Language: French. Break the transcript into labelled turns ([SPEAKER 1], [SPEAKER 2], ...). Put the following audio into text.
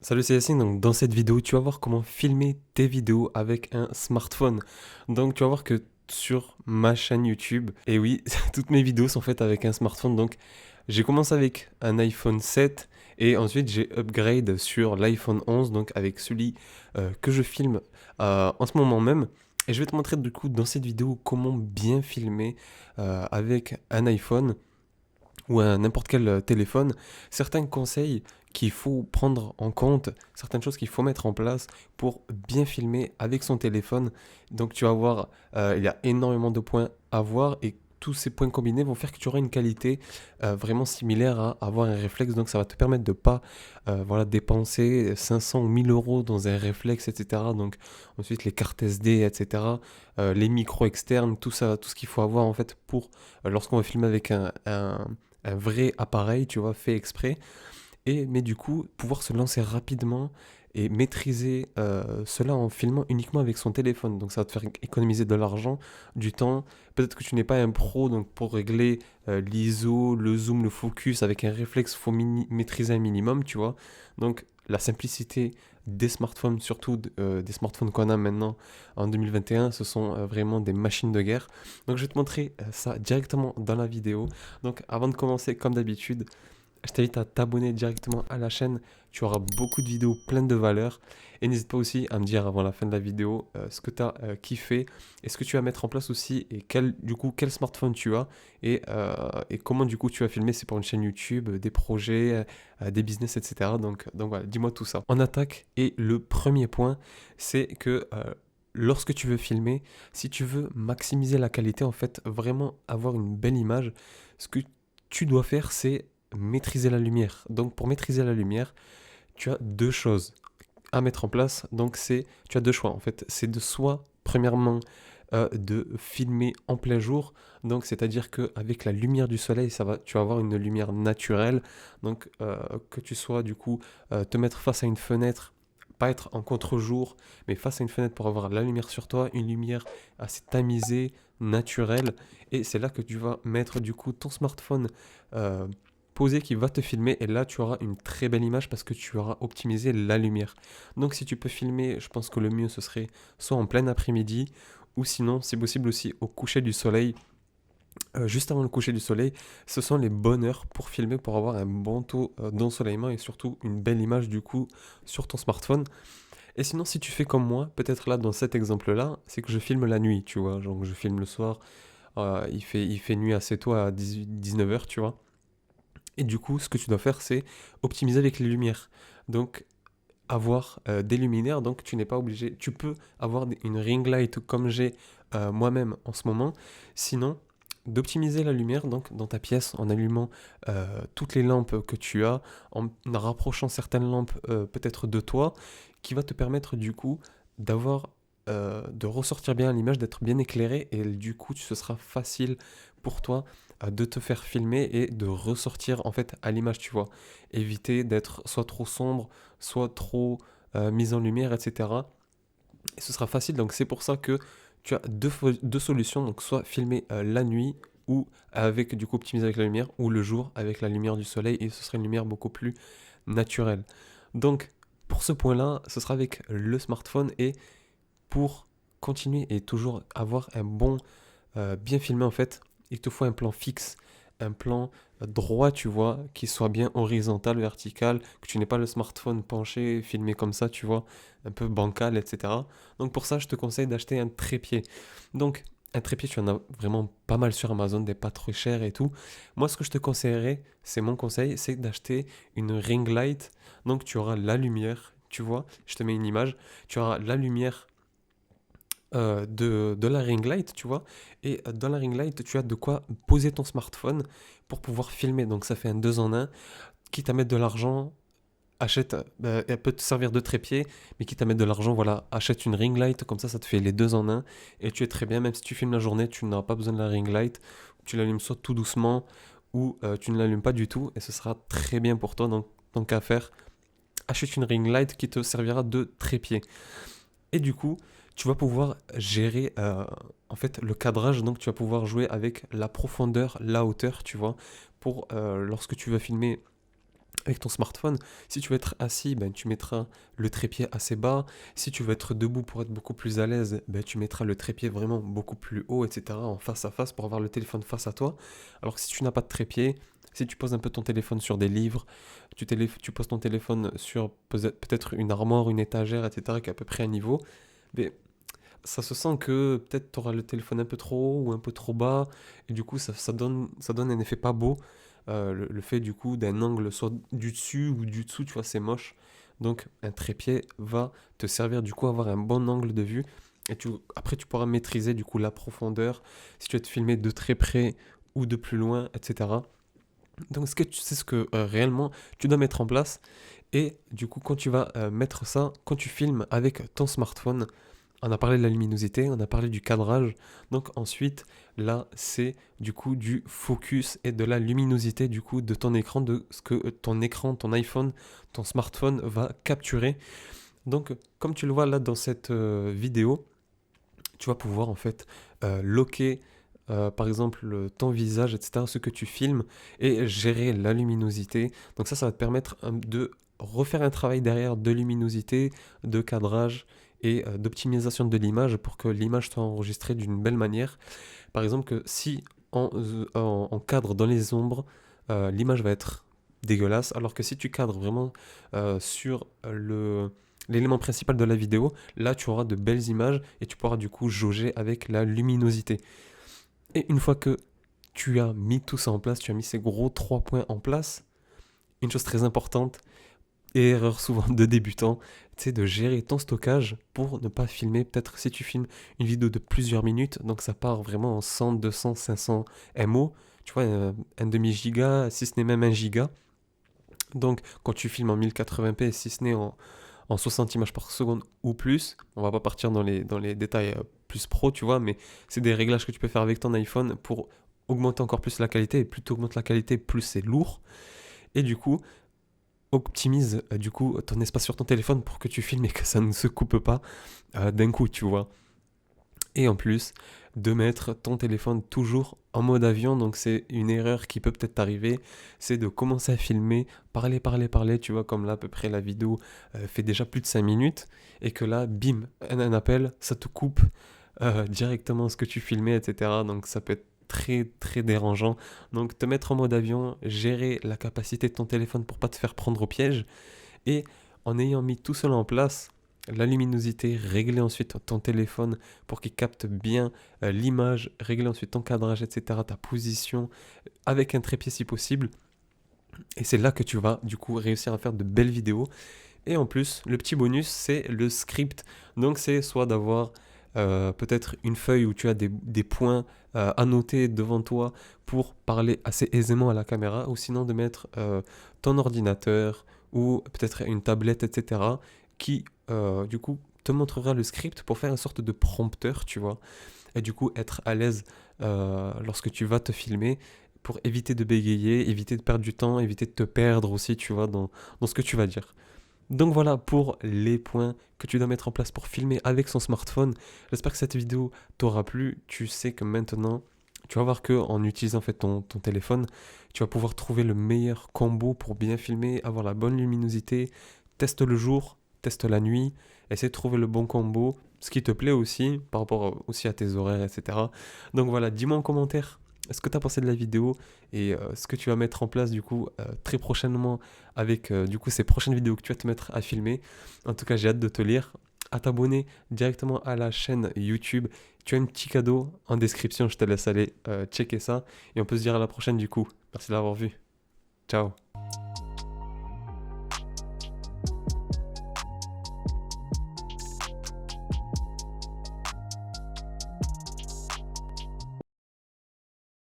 [SPEAKER 1] Salut, c'est Yacine. Donc, dans cette vidéo, tu vas voir comment filmer tes vidéos avec un smartphone. Donc, tu vas voir que sur ma chaîne YouTube, et oui, toutes mes vidéos sont faites avec un smartphone. Donc, j'ai commencé avec un iPhone 7 et ensuite j'ai upgrade sur l'iPhone 11, donc avec celui que je filme en ce moment même. Et je vais te montrer du coup dans cette vidéo comment bien filmer avec un iPhone ou à n'importe quel téléphone, certains conseils qu'il faut prendre en compte, certaines choses qu'il faut mettre en place pour bien filmer avec son téléphone. Donc tu vas voir, il y a énormément de points à voir et tous ces points combinés vont faire que tu auras une qualité vraiment similaire à avoir un réflexe. Donc ça va te permettre de ne pas voilà, dépenser 500 ou 1000 euros dans un réflexe, etc. Donc ensuite les cartes SD, etc. Les micros externes, tout ça, tout ce qu'il faut avoir en fait pour lorsqu'on va filmer avec un vrai appareil, tu vois, fait exprès, mais du coup, pouvoir se lancer rapidement et maîtriser cela en filmant uniquement avec son téléphone. Donc ça va te faire économiser de l'argent, du temps. Peut-être que tu n'es pas un pro, donc pour régler l'ISO, le zoom, le focus avec un réflexe, il faut maîtriser un minimum, tu vois. Donc la simplicité des smartphones, surtout des smartphones qu'on a maintenant en 2021, ce sont vraiment des machines de guerre. Donc je vais te montrer ça directement dans la vidéo. Donc avant de commencer, comme d'habitude, je t'invite à t'abonner directement à la chaîne. Tu auras beaucoup de vidéos pleines de valeur. Et n'hésite pas aussi à me dire avant la fin de la vidéo ce que tu as kiffé et ce que tu vas mettre en place aussi et quel smartphone tu as et comment du coup tu vas filmer. C'est pour une chaîne YouTube, des projets, des business, etc. Donc voilà, dis-moi tout ça. On attaque et le premier point, c'est que lorsque tu veux filmer, si tu veux maximiser la qualité, en fait, vraiment avoir une belle image, ce que tu dois faire, c'est maîtriser la lumière. Donc pour maîtriser la lumière, tu as deux choses à mettre en place. Donc tu as deux choix en fait. C'est de soit, premièrement, de filmer en plein jour. Donc c'est-à-dire qu'avec la lumière du soleil, tu vas avoir une lumière naturelle. Donc que tu sois du coup te mettre face à une fenêtre, pas être en contre-jour, mais face à une fenêtre pour avoir la lumière sur toi, une lumière assez tamisée, naturelle. Et c'est là que tu vas mettre du coup ton smartphone euh, posé qui va te filmer et là tu auras une très belle image parce que tu auras optimisé la lumière. Donc si tu peux filmer, je pense que le mieux ce serait soit en plein après-midi ou sinon c'est possible aussi au coucher du soleil. Juste avant le coucher du soleil, ce sont les bonnes heures pour filmer, pour avoir un bon taux d'ensoleillement et surtout une belle image du coup sur ton smartphone. Et sinon, si tu fais comme moi, peut-être là dans cet exemple-là, c'est que je filme la nuit, tu vois. Genre, je filme le soir, il fait nuit assez tôt à 19 heures, tu vois. Et du coup, ce que tu dois faire, c'est optimiser avec les lumières. Donc, avoir des luminaires, donc tu n'es pas obligé. Tu peux avoir une ring light comme j'ai moi-même en ce moment. Sinon, d'optimiser la lumière donc dans ta pièce en allumant toutes les lampes que tu as, en rapprochant certaines lampes peut-être de toi, qui va te permettre du coup d'avoir de ressortir bien l'image, d'être bien éclairé et du coup ce sera facile pour toi de te faire filmer et de ressortir en fait à l'image, tu vois. Éviter d'être soit trop sombre, soit trop mise en lumière, etc. Et ce sera facile, donc c'est pour ça que tu as deux solutions, donc soit filmer la nuit ou avec du coup optimiser avec la lumière, ou le jour avec la lumière du soleil, et ce sera une lumière beaucoup plus naturelle. Donc pour ce point-là, ce sera avec le smartphone, et pour continuer et toujours avoir un bon bien filmé en fait, il te faut un plan fixe, un plan droit, tu vois, qui soit bien horizontal, vertical, que tu n'aies pas le smartphone penché, filmé comme ça, tu vois, un peu bancal, etc. Donc pour ça, je te conseille d'acheter un trépied. Donc un trépied, tu en as vraiment pas mal sur Amazon, des pas trop chers et tout. Moi, ce que je te conseillerais, c'est mon conseil, c'est d'acheter une ring light. Donc tu auras la lumière, tu vois, je te mets une image, tu auras la lumière de la ring light, tu vois. Et dans la ring light, tu as de quoi poser ton smartphone pour pouvoir filmer. Donc ça fait un 2 en un. Quitte à mettre de l'argent, achète, elle peut te servir de trépied, mais quitte à mettre de l'argent, voilà, achète une ring light, comme ça te fait les deux en un. Et tu es très bien, même si tu filmes la journée, tu n'auras pas besoin de la ring light. Tu l'allumes soit tout doucement, ou tu ne l'allumes pas du tout, et ce sera très bien pour toi. Donc, tant qu'à faire, achète une ring light qui te servira de trépied. Et du coup, tu vas pouvoir gérer en fait le cadrage, donc tu vas pouvoir jouer avec la profondeur, la hauteur, tu vois, pour lorsque tu vas filmer avec ton smartphone. Si tu veux être assis, ben, tu mettras le trépied assez bas. Si tu veux être debout pour être beaucoup plus à l'aise, ben, tu mettras le trépied vraiment beaucoup plus haut, etc., en face à face pour avoir le téléphone face à toi. Alors que si tu n'as pas de trépied, si tu poses un peu ton téléphone sur des livres, tu poses ton téléphone sur peut-être une armoire, une étagère, etc., qui est à peu près à niveau, mais ça se sent que peut-être tu auras le téléphone un peu trop haut ou un peu trop bas, et du coup ça donne un effet pas beau. Le fait du coup d'un angle soit du dessus ou du dessous, tu vois, c'est moche. Donc un trépied va te servir du coup à avoir un bon angle de vue. Et après tu pourras maîtriser du coup la profondeur, si tu veux te filmer de très près ou de plus loin, etc. Donc c'est ce que réellement tu dois mettre en place. Et du coup quand tu vas mettre ça, quand tu filmes avec ton smartphone, on a parlé de la luminosité, on a parlé du cadrage. Donc ensuite, là, c'est du coup du focus et de la luminosité du coup de ton écran, de ce que ton écran, ton iPhone, ton smartphone va capturer. Donc, comme tu le vois là dans cette vidéo, tu vas pouvoir en fait loquer par exemple ton visage, etc., ce que tu filmes, et gérer la luminosité. Donc ça va te permettre de refaire un travail derrière de luminosité, de cadrage et d'optimisation de l'image pour que l'image soit enregistrée d'une belle manière. Par exemple, que si en cadre dans les ombres, l'image va être dégueulasse, alors que si tu cadres vraiment sur l'élément principal de la vidéo, là tu auras de belles images et tu pourras du coup jauger avec la luminosité. Et une fois que tu as mis tout ça en place, tu as mis ces gros 3 points en place, une chose très importante, et erreur souvent de débutant, c'est de gérer ton stockage pour ne pas filmer. Peut-être si tu filmes une vidéo de plusieurs minutes, donc ça part vraiment en 100, 200, 500 MO, tu vois, un demi-giga, si ce n'est même un giga. Donc quand tu filmes en 1080p, si ce n'est en 60 images par seconde ou plus, on va pas partir dans les détails plus pro, tu vois, mais c'est des réglages que tu peux faire avec ton iPhone pour augmenter encore plus la qualité, et plus tu augmentes la qualité, plus c'est lourd. Et du coup, optimise du coup ton espace sur ton téléphone pour que tu filmes et que ça ne se coupe pas d'un coup, tu vois. Et en plus, de mettre ton téléphone toujours en mode avion, donc c'est une erreur qui peut peut-être t'arriver, c'est de commencer à filmer, parler, tu vois, comme là à peu près la vidéo fait déjà plus de 5 minutes, et que là, bim, un appel, ça te coupe directement ce que tu filmais, etc. Donc ça peut être très très dérangeant. Donc te mettre en mode avion, gérer la capacité de ton téléphone pour pas te faire prendre au piège, et en ayant mis tout cela en place, la luminosité, régler ensuite ton téléphone pour qu'il capte bien l'image, régler ensuite ton cadrage, etc., ta position, avec un trépied si possible. Et c'est là que tu vas du coup réussir à faire de belles vidéos. Et en plus, le petit bonus, c'est le script. Donc c'est soit d'avoir peut-être une feuille où tu as des points à noter devant toi pour parler assez aisément à la caméra, ou sinon de mettre ton ordinateur ou peut-être une tablette, etc., qui du coup te montrera le script pour faire une sorte de prompteur, tu vois, et du coup être à l'aise lorsque tu vas te filmer, pour éviter de bégayer, éviter de perdre du temps, éviter de te perdre aussi, tu vois, dans ce que tu vas dire. Donc voilà pour les points que tu dois mettre en place pour filmer avec son smartphone. J'espère que cette vidéo t'aura plu. Tu sais que maintenant, tu vas voir que en utilisant en fait ton téléphone, tu vas pouvoir trouver le meilleur combo pour bien filmer, avoir la bonne luminosité. Teste le jour, teste la nuit, essaie de trouver le bon combo, ce qui te plaît aussi, par rapport aussi à tes horaires, etc. Donc voilà, dis-moi en commentaire ce que tu as pensé de la vidéo, et ce que tu vas mettre en place du coup très prochainement avec du coup ces prochaines vidéos que tu vas te mettre à filmer. En tout cas, j'ai hâte de te lire. À t'abonner directement à la chaîne YouTube. Tu as un petit cadeau en description, je te laisse aller checker ça. Et on peut se dire à la prochaine du coup. Merci de l'avoir vu. Ciao.